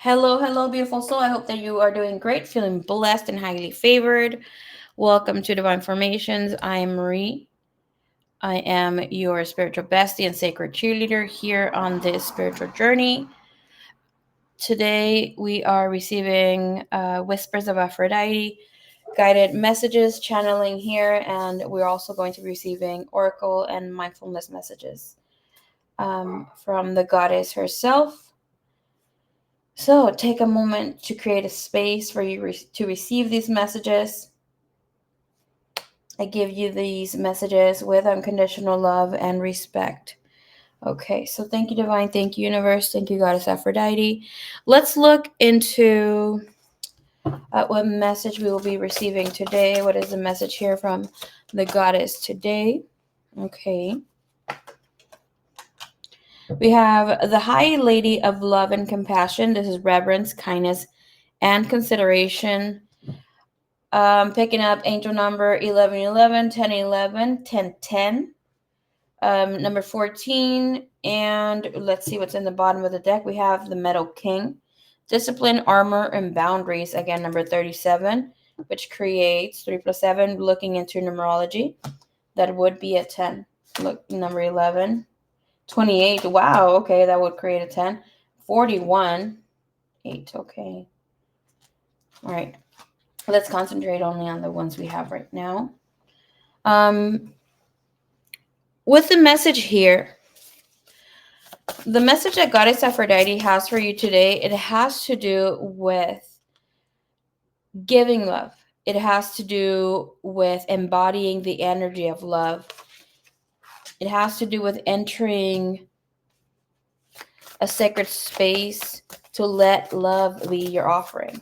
Hello, hello, beautiful soul. I hope that you are doing great, feeling blessed and highly favored. Welcome to Divine Formations. I am Marie. I am your spiritual bestie and sacred cheerleader here on this spiritual journey. Today, we are receiving Whispers of Aphrodite, guided messages, channeling here, and we're also going to be receiving oracle and mindfulness messages from the goddess herself. So take a moment to create a space for you to receive these messages. I give you these messages with unconditional love and respect. Okay, so thank you, Divine. Thank you, Universe. Thank you, Goddess Aphrodite. Let's look into what message we will be receiving today. What is the message here from the Goddess today? Okay. We have the High Lady of Love and Compassion. This is reverence, kindness, and consideration. Picking up angel number 1111, 1011, 1010, number 14, and let's see what's in the bottom of the deck. We have the Metal King, discipline, armor, and boundaries. Again, number 37, which creates 3 plus 7. Looking into numerology, that would be a 10. Look, number 11, 28. Wow, okay, that would create a 10. 41, 8. Okay, all right. Let's concentrate only on the ones we have right now. With the message here, the message that Goddess Aphrodite has for you today, it has to do with giving love. It has to do with embodying the energy of love. It has to do with entering a sacred space to let love be your offering.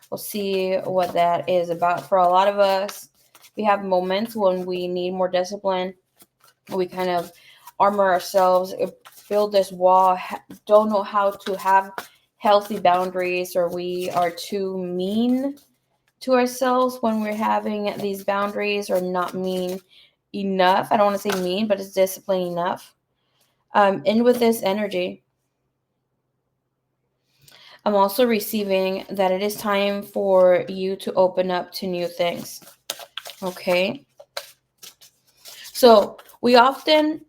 We'll see what that is about. For a lot of us, we have moments when we need more discipline. We kind of armor ourselves, build this wall, don't know how to have healthy boundaries, or we are too mean to ourselves when we're having these boundaries, or not mean enough. I don't want to say mean, but it's disciplined enough. And with this energy, I'm also receiving that it is time for you to open up to new things. Okay? So we often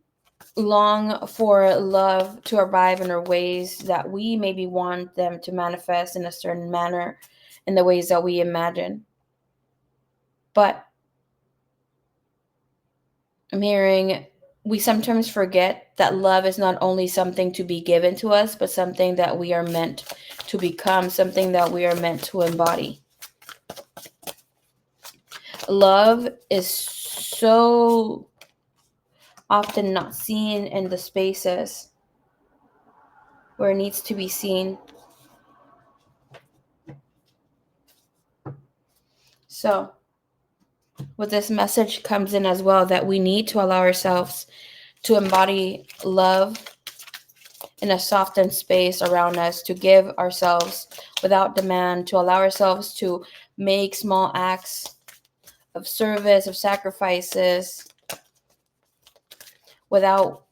long for love to arrive in our ways that we maybe want them to manifest in a certain manner, in the ways that we imagine. But I'm hearing we sometimes forget that love is not only something to be given to us, but something that we are meant to become, something that we are meant to embody. Love is so often not seen in the spaces where it needs to be seen. So, with this message comes in as well that we need to allow ourselves to embody love in a softened space around us, to give ourselves without demand, to allow ourselves to make small acts of service, of sacrifices, without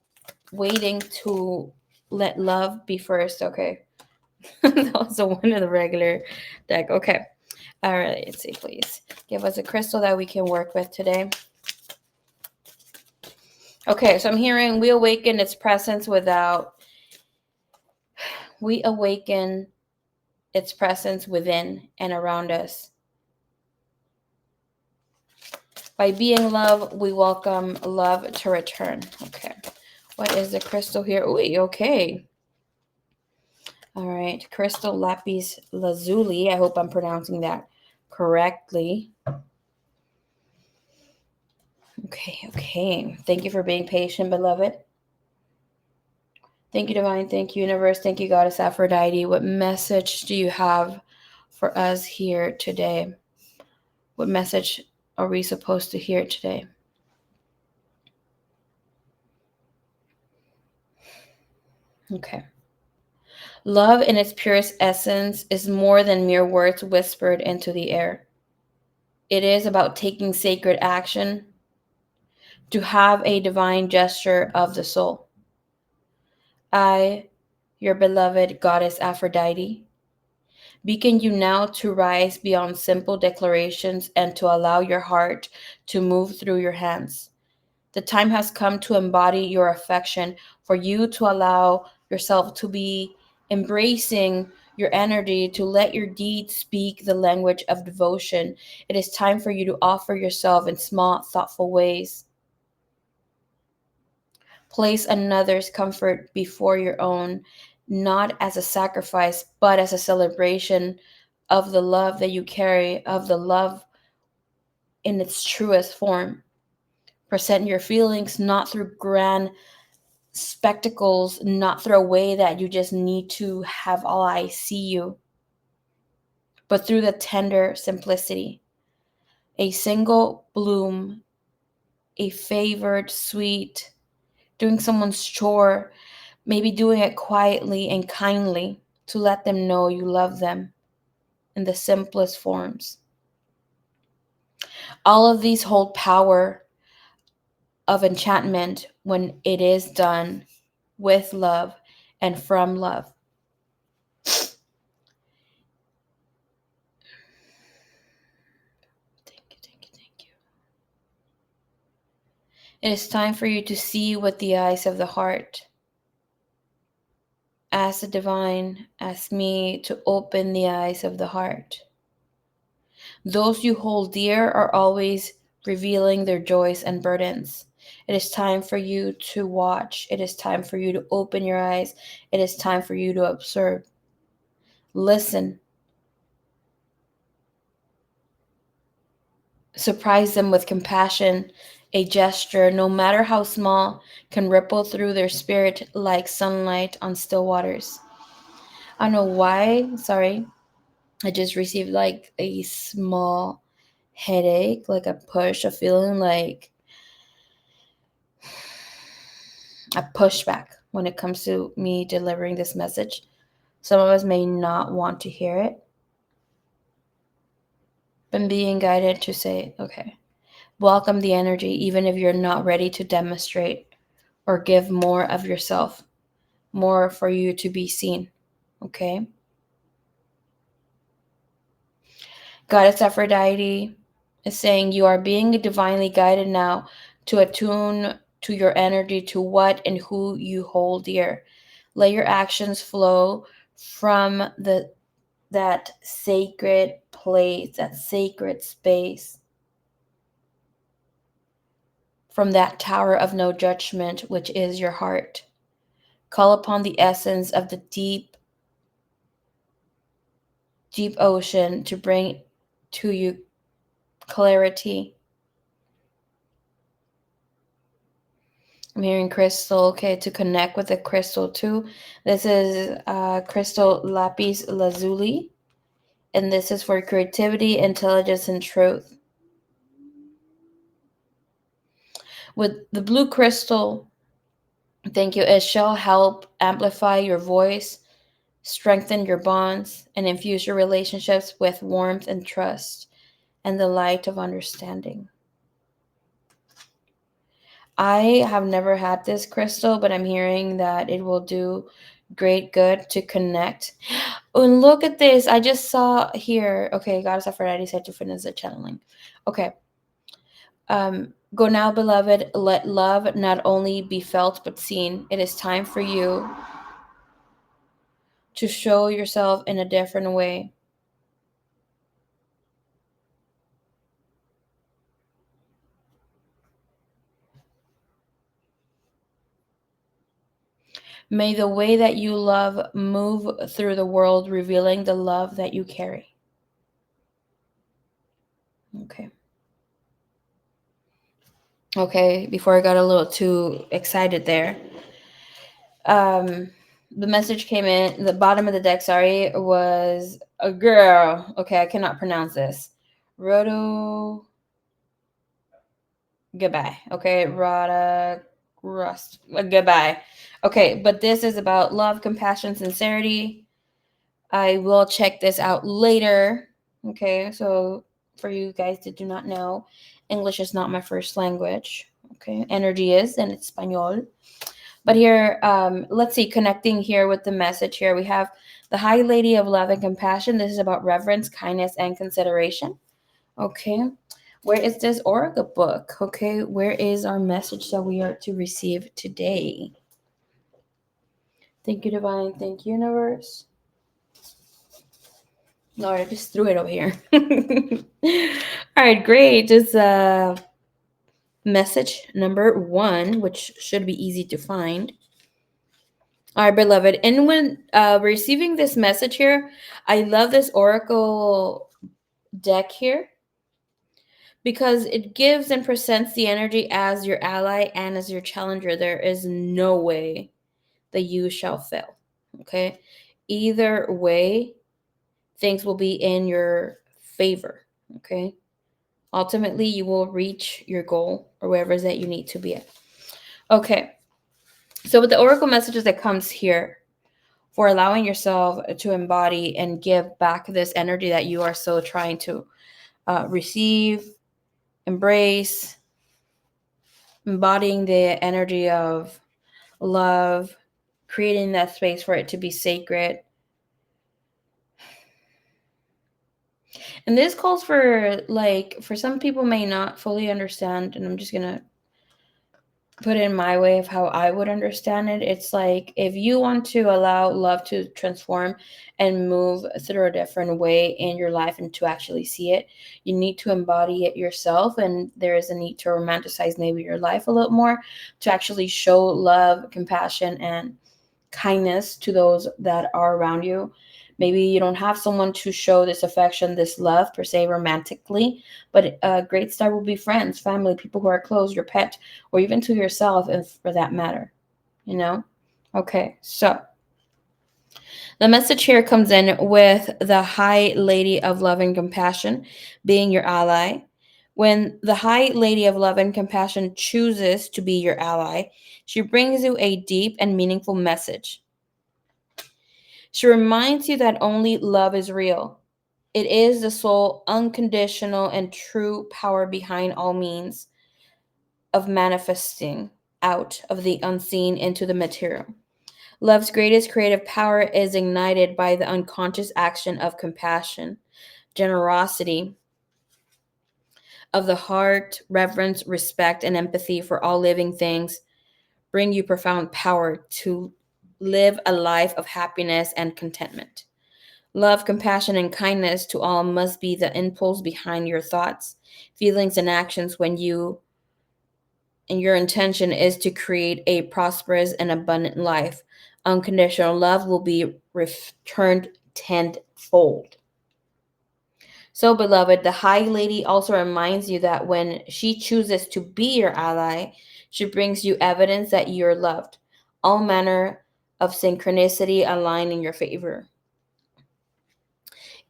waiting to let love be first. Okay. That was the one in the regular deck. Okay. All right. Let's see, please. Give us a crystal that we can work with today. Okay. So I'm hearing we awaken its presence without, we awaken its presence within and around us. By being love, we welcome love to return. Okay. What is the crystal here? Ooh, okay. All right. Crystal lapis lazuli. I hope I'm pronouncing that correctly. Okay. Thank you for being patient, beloved. Thank you, Divine. Thank you, Universe. Thank you, Goddess Aphrodite. What message do you have for us here today? What message are we supposed to hear today? Okay. Love in its purest essence is more than mere words whispered into the air. It is about taking sacred action to have a divine gesture of the soul. I, your beloved Goddess Aphrodite, Beacon you now to rise beyond simple declarations and to allow your heart to move through your hands. The time has come to embody your affection, for you to allow yourself to be embracing your energy, to let your deeds speak the language of devotion. It is time for you to offer yourself in small, thoughtful ways. Place another's comfort before your own, not as a sacrifice, but as a celebration of the love that you carry, of the love in its truest form. Present your feelings not through grand spectacles, not through a way that you just need to have all eyes see you, but through the tender simplicity. A single bloom, a favored sweet, doing someone's chore, maybe doing it quietly and kindly to let them know you love them in the simplest forms. All of these hold power of enchantment when it is done with love and from love. Thank you. It is time for you to see with the eyes of the heart. Ask the divine, ask me to open the eyes of the heart. Those you hold dear are always revealing their joys and burdens. It is time for you to watch. It is time for you to open your eyes. It is time for you to observe. Listen. Surprise them with compassion. A gesture, no matter how small, can ripple through their spirit like sunlight on still waters. I don't know why. Sorry. I just received like a small headache, like a push, a feeling like a pushback when it comes to me delivering this message. Some of us may not want to hear it. But being guided to say, okay, welcome the energy, even if you're not ready to demonstrate or give more of yourself, more for you to be seen. Okay? Goddess Aphrodite is saying you are being divinely guided now to attune to your energy, to what and who you hold dear. Let your actions flow from that sacred place, that sacred space, from that tower of no judgment, which is your heart. Call upon the essence of the deep, deep ocean to bring to you clarity. I'm hearing crystal, okay, to connect with the crystal too. This is crystal lapis lazuli, and this is for creativity, intelligence, and truth. With the blue crystal, thank you, it shall help amplify your voice, strengthen your bonds, and infuse your relationships with warmth and trust and the light of understanding. I have never had this crystal, but I'm hearing that it will do great good to connect. Oh, and look at this. I just saw here. Okay, Goddess Aphrodite said to finish the channeling. Okay. Go now, beloved. Let love not only be felt but seen. It is time for you to show yourself in a different way. May the way that you love move through the world, revealing the love that you carry. Okay. Okay, before I got a little too excited there. The message came in, the bottom of the deck, sorry, was a girl. Okay, I cannot pronounce this. Roto. Goodbye. Okay, Rada. Rust. Goodbye. Okay, but this is about love, compassion, sincerity. I will check this out later. Okay, so for you guys that do not know, English is not my first language. Okay, energy is, and it's Espanol. But here, let's see, connecting here with the message here, we have the High Lady of Love and Compassion. This is about reverence, kindness, and consideration. Okay. Where is this oracle book? Okay. Where is our message that we are to receive today? Thank you, Divine. Thank you, Universe. Lord, I just threw it over here. All right, great. Just message number 1, which should be easy to find. All right, beloved. And when receiving this message here, I love this oracle deck here because it gives and presents the energy as your ally and as your challenger. There is no way that you shall fail. Okay. Either way, things will be in your favor. Okay. Ultimately, you will reach your goal or wherever it is that you need to be at. Okay. So with the oracle messages that comes here, for allowing yourself to embody and give back this energy that you are so trying to receive, embrace, embodying the energy of love, creating that space for it to be sacred. And this calls for, like, for some people may not fully understand, and I'm just going to put it in my way of how I would understand it. It's like if you want to allow love to transform and move through a different way in your life and to actually see it, you need to embody it yourself. And there is a need to romanticize maybe your life a little more to actually show love, compassion, and kindness to those that are around you. Maybe you don't have someone to show this affection, this love per se romantically, but a great start will be friends, family, people who are close, your pet, or even to yourself, if for that matter. You know? Okay, so the message here comes in with the High Lady of Love and Compassion being your ally. When the High Lady of Love and Compassion chooses to be your ally, she brings you a deep and meaningful message. She reminds you that only love is real. It is the sole, unconditional, and true power behind all means of manifesting out of the unseen into the material. Love's greatest creative power is ignited by the unconscious action of compassion, generosity of the heart, reverence, respect, and empathy for all living things bring you profound power to live a life of happiness and contentment. Love, compassion, and kindness to all must be the impulse behind your thoughts, feelings, and actions when you and your intention is to create a prosperous and abundant life. Unconditional love will be returned tenfold. So, beloved, the High Lady also reminds you that when she chooses to be your ally, she brings you evidence that you're loved. All manner of synchronicity align in your favor.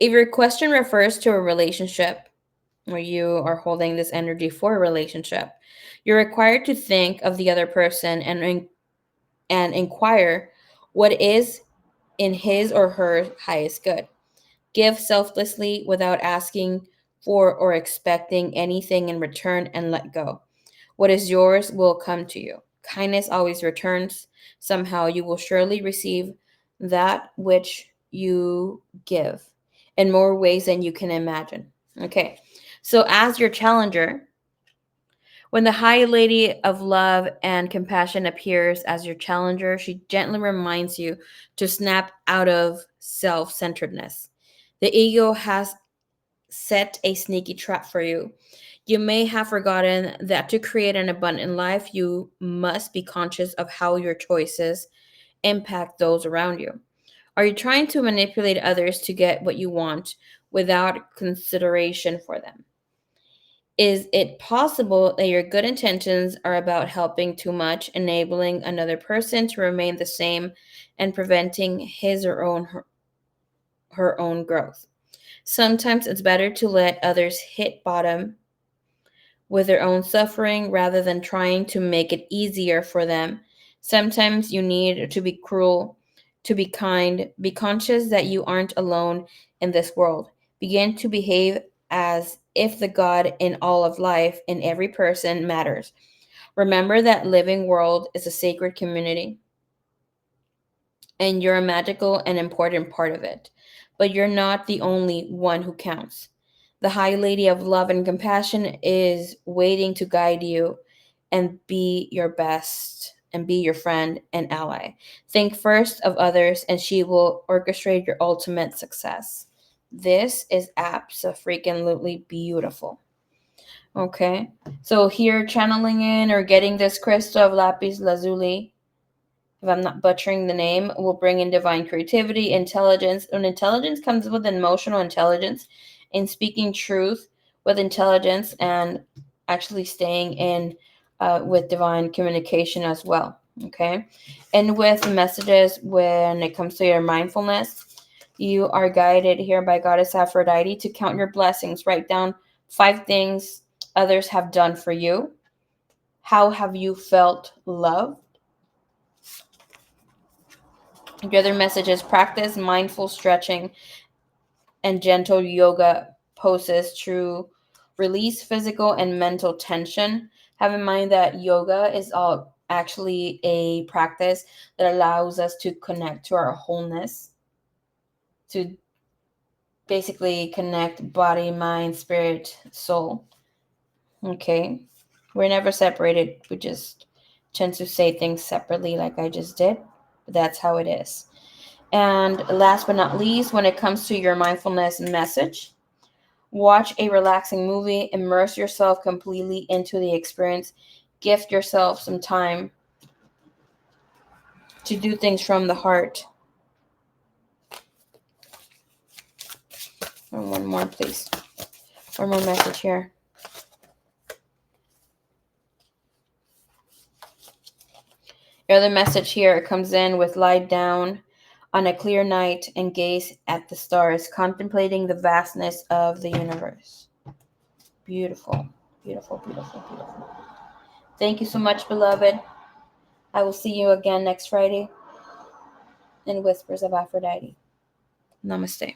If your question refers to a relationship, or you are holding this energy for a relationship, you're required to think of the other person and inquire what is in his or her highest good. Give selflessly without asking for or expecting anything in return and let go. What is yours will come to you. Kindness always returns. Somehow you will surely receive that which you give in more ways than you can imagine. Okay. So, as your challenger, when the High Lady of Love and Compassion appears as your challenger, she gently reminds you to snap out of self centeredness. The ego has set a sneaky trap for you. You may have forgotten that to create an abundant life, you must be conscious of how your choices impact those around you. Are you trying to manipulate others to get what you want without consideration for them? Is it possible that your good intentions are about helping too much, enabling another person to remain the same and preventing his or her own growth? Sometimes it's better to let others hit bottom with their own suffering rather than trying to make it easier for them. Sometimes you need to be cruel, to be kind, be conscious that you aren't alone in this world. Begin to behave as if the God in all of life, in every person, matters. Remember that living world is a sacred community, and you're a magical and important part of it. But you're not the only one who counts. The High Lady of Love and Compassion is waiting to guide you and be your best and be your friend and ally. Think first of others, and she will orchestrate your ultimate success. This is absolutely beautiful. Okay, so here channeling in or getting this crystal of lapis lazuli, if I'm not butchering the name, will bring in divine creativity, intelligence. And intelligence comes with emotional intelligence, in speaking truth with intelligence, and actually staying in with divine communication as well. Okay, and with messages when it comes to your mindfulness, you are guided here by Goddess Aphrodite to count your blessings. Write down 5 things others have done for you. How have you felt loved? The other message is practice mindful stretching and gentle yoga poses to release physical and mental tension. Have in mind that yoga is all actually a practice that allows us to connect to our wholeness, to basically connect body, mind, spirit, soul. Okay. We're never separated. We just tend to say things separately, like I just did. But that's how it is. And last but not least, when it comes to your mindfulness message, watch a relaxing movie, immerse yourself completely into the experience, gift yourself some time to do things from the heart. And one more, please. One more message here. Your other message here comes in with lie down on a clear night and gaze at the stars, contemplating the vastness of the universe. Beautiful, beautiful, beautiful, beautiful. Thank you so much, beloved. I will see you again next Friday in Whispers of Aphrodite. Namaste.